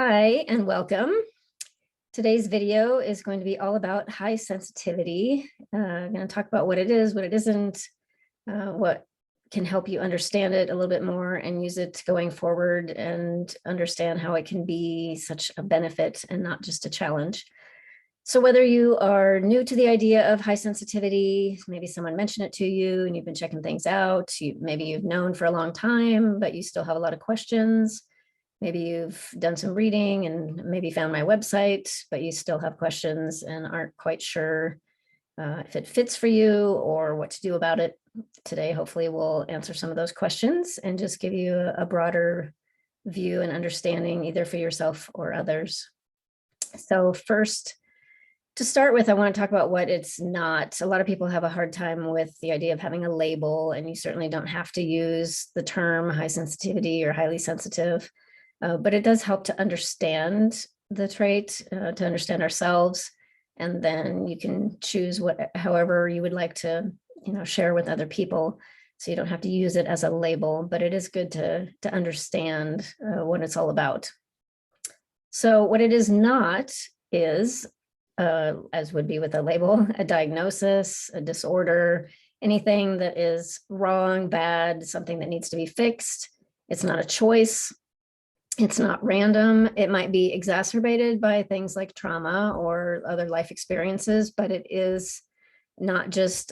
Hi and welcome. Today's video is going to be all about high sensitivity. I'm going to talk about what it is, what it isn't, what can help you understand it a little bit more and use it going forward and understand how it can be such a benefit and not just a challenge. So whether you are new to the idea of high sensitivity, maybe someone mentioned it to you and you've been checking things out, maybe you've known for a long time, but you still have a lot of questions. Maybe you've done some reading and maybe found my website, but you still have questions and aren't quite sure if it fits for you or what to do about it. Today, hopefully we'll answer some of those questions and just give you a broader view and understanding either for yourself or others. So first, to start with, I want to talk about what it's not. A lot of people have a hard time with the idea of having a label, and you certainly don't have to use the term high sensitivity or highly sensitive. But it does help to understand the trait, to understand ourselves, and then you can choose however you would like to, share with other people. So you don't have to use it as a label, but it is good to understand what it's all about. So what it is not is, as would be with a label, a diagnosis, a disorder, anything that is wrong, bad, something that needs to be fixed. It's not a choice. It's not random. It might be exacerbated by things like trauma or other life experiences, but it is not just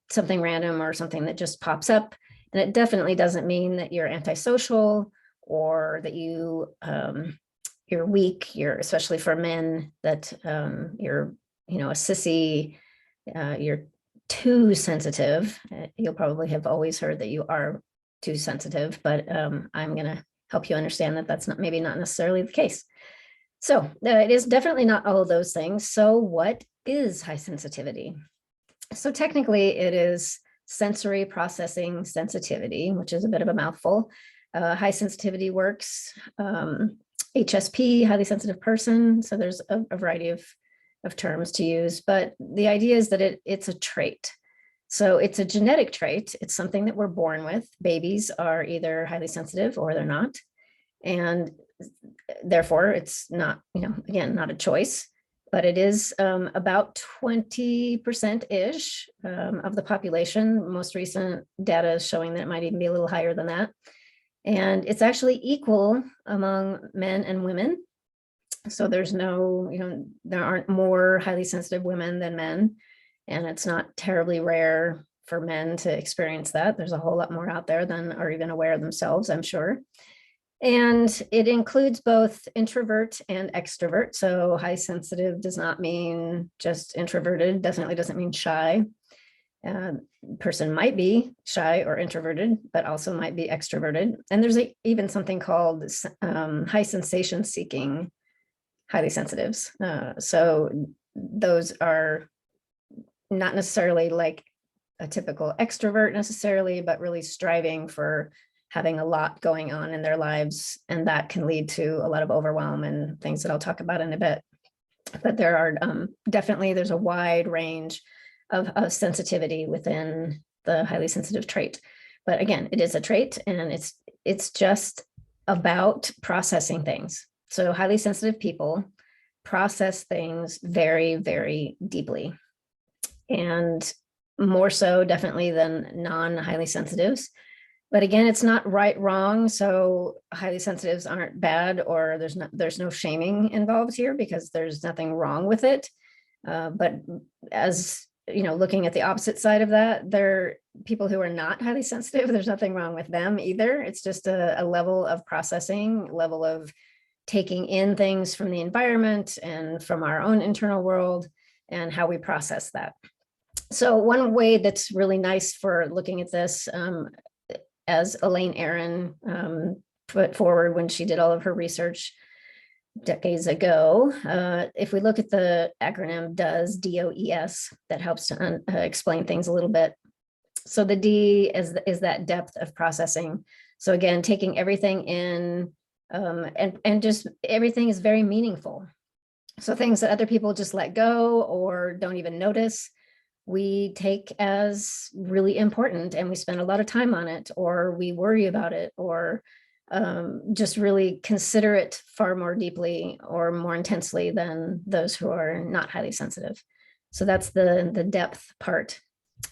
something random or something that just pops up. And it definitely doesn't mean that you're antisocial or that you're weak. Especially for men, that you're a sissy. You're too sensitive. You'll probably have always heard that you are too sensitive, but I'm gonna help you understand that that's maybe not necessarily the case. So it is definitely not all of those things. So what is high sensitivity? So technically it is sensory processing sensitivity, which is a bit of a mouthful. High sensitivity works, HSP, highly sensitive person. So there's a variety of terms to use, but the idea is that it's a trait. So it's a genetic trait. It's something that we're born with. Babies are either highly sensitive or they're not. And therefore it's not, again, not a choice, but it is about 20%-ish of the population. Most recent data is showing that it might even be a little higher than that. And it's actually equal among men and women. So there's no, there aren't more highly sensitive women than men. And it's not terribly rare for men to experience that. There's a whole lot more out there than are even aware themselves, I'm sure. And it includes both introvert and extrovert. So high sensitive does not mean just introverted, definitely doesn't mean shy. Person might be shy or introverted, but also might be extroverted. And there's even something called high sensation seeking highly sensitives. So those are not necessarily like a typical extrovert necessarily, but really striving for having a lot going on in their lives. And that can lead to a lot of overwhelm and things that I'll talk about in a bit. But there are definitely, there's a wide range of sensitivity within the highly sensitive trait. But again, it is a trait, and it's just about processing things. So highly sensitive people process things very, very deeply, and more so definitely than non-highly sensitives. But again, it's not right, wrong. So highly sensitives aren't bad, or there's no shaming involved here because there's nothing wrong with it. But as looking at the opposite side of that, there are people who are not highly sensitive. There's nothing wrong with them either. It's just a level of processing, level of taking in things from the environment and from our own internal world and how we process that. So one way that's really nice for looking at this, as Elaine Aron put forward when she did all of her research decades ago, if we look at the acronym DOES, DOES, that helps to explain things a little bit. So the D is that depth of processing. So again, taking everything in, and just everything is very meaningful. So things that other people just let go or don't even notice, we take as really important, and we spend a lot of time on it, or we worry about it, or just really consider it far more deeply or more intensely than those who are not highly sensitive. So that's the depth part.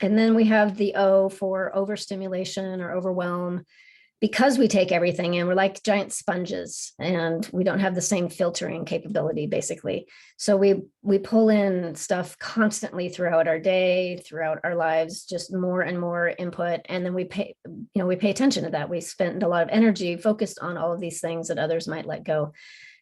And then we have the O for overstimulation or overwhelm. Because we take everything in, we're like giant sponges and we don't have the same filtering capability, basically. So we pull in stuff constantly throughout our day, throughout our lives, just more and more input. And then we pay attention to that. We spend a lot of energy focused on all of these things that others might let go.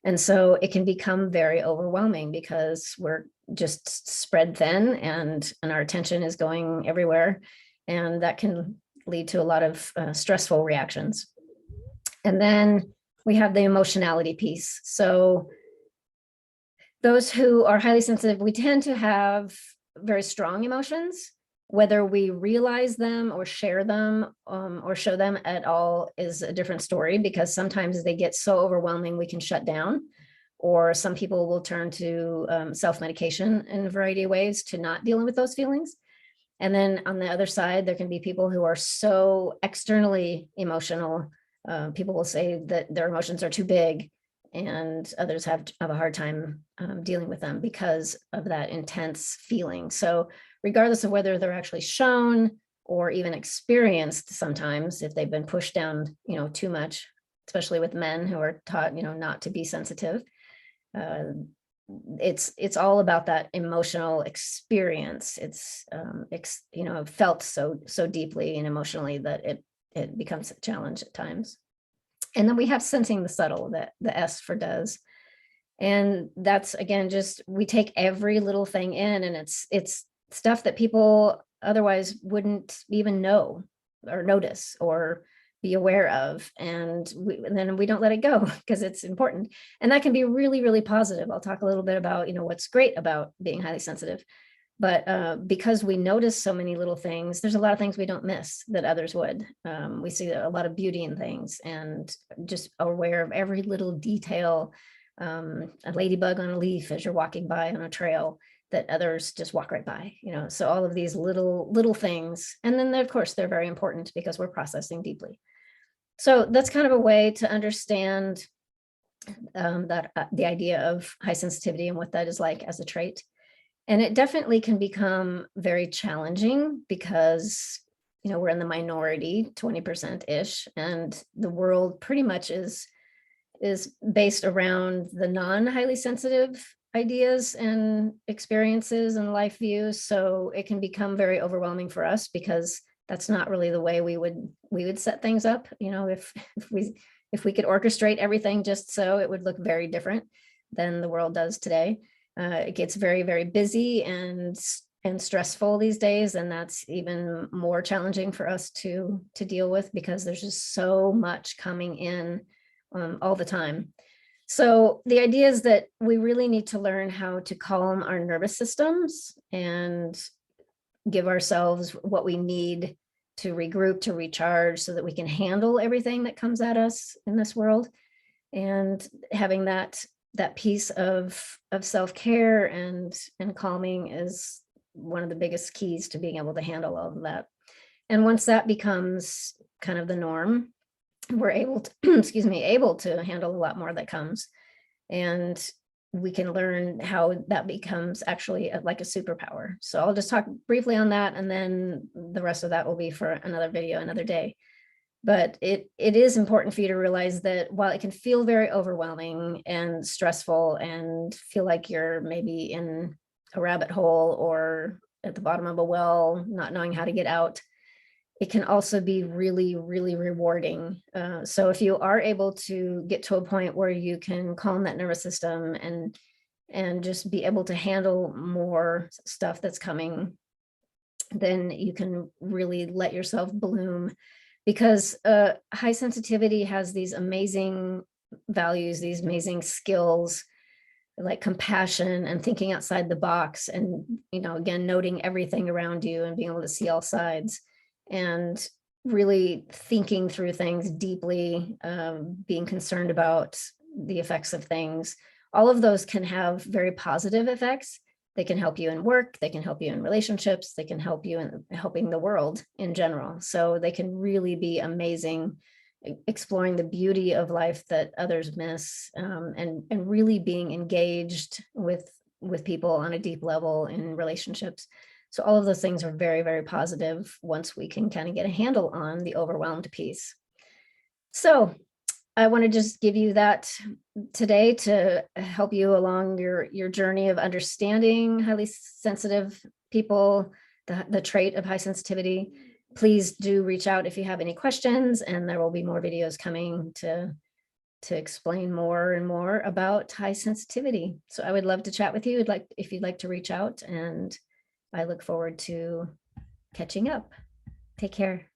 And so it can become very overwhelming because we're just spread thin and our attention is going everywhere. And that can lead to a lot of stressful reactions. And then we have the emotionality piece. So those who are highly sensitive, we tend to have very strong emotions. Whether we realize them or share them or show them at all is a different story, because sometimes they get so overwhelming we can shut down, or some people will turn to self-medication in a variety of ways to not dealing with those feelings. And then on the other side, there can be people who are so externally emotional. People will say that their emotions are too big, and others have a hard time dealing with them because of that intense feeling. So regardless of whether they're actually shown or even experienced, sometimes if they've been pushed down, too much, especially with men who are taught, not to be sensitive, it's all about that emotional experience. It's felt so deeply and emotionally that it becomes a challenge at times. And then we have sensing the subtle, that the S for does. And that's, again, just we take every little thing in, and it's stuff that people otherwise wouldn't even know or notice or be aware of. And then we don't let it go because it's important. And that can be really, really positive. I'll talk a little bit about, what's great about being highly sensitive. But because we notice so many little things, there's a lot of things we don't miss that others would. We see a lot of beauty in things and just aware of every little detail. A ladybug on a leaf as you're walking by on a trail that others just walk right by, so all of these little things. And then of course they're very important because we're processing deeply. So that's kind of a way to understand that the idea of high sensitivity and what that is like as a trait. And it definitely can become very challenging because, we're in the minority, 20%-ish, and the world pretty much is based around the non-highly sensitive ideas and experiences and life views. So it can become very overwhelming for us because that's not really the way we would set things up. If we could orchestrate everything just so, it would look very different than the world does today. It gets very, very busy and stressful these days, and that's even more challenging for us to deal with because there's just so much coming in all the time. So the idea is that we really need to learn how to calm our nervous systems and give ourselves what we need to regroup, to recharge, so that we can handle everything that comes at us in this world. And having that piece of self-care and calming is one of the biggest keys to being able to handle all of that. And once that becomes kind of the norm, we're able to able to handle a lot more that comes. And we can learn how that becomes actually like a superpower. So I'll just talk briefly on that, and then the rest of that will be for another video, another day. But it is important for you to realize that while it can feel very overwhelming and stressful and feel like you're maybe in a rabbit hole or at the bottom of a well, not knowing how to get out, it can also be really, really rewarding. So if you are able to get to a point where you can calm that nervous system and just be able to handle more stuff that's coming, then you can really let yourself bloom. Because high sensitivity has these amazing values, these amazing skills, like compassion and thinking outside the box, and again, noting everything around you and being able to see all sides, and really thinking through things deeply, being concerned about the effects of things. All of those can have very positive effects. They can help you in work, they can help you in relationships, they can help you in helping the world in general. So they can really be amazing exploring the beauty of life that others miss, and really being engaged with people on a deep level in relationships. So all of those things are very, very positive once we can kind of get a handle on the overwhelmed piece. So I want to just give you that today to help you along your journey of understanding highly sensitive people, the trait of high sensitivity. Please do reach out if you have any questions, and there will be more videos coming to explain more and more about high sensitivity. So I would love to chat with you if you'd like to reach out, and I look forward to catching up. Take care.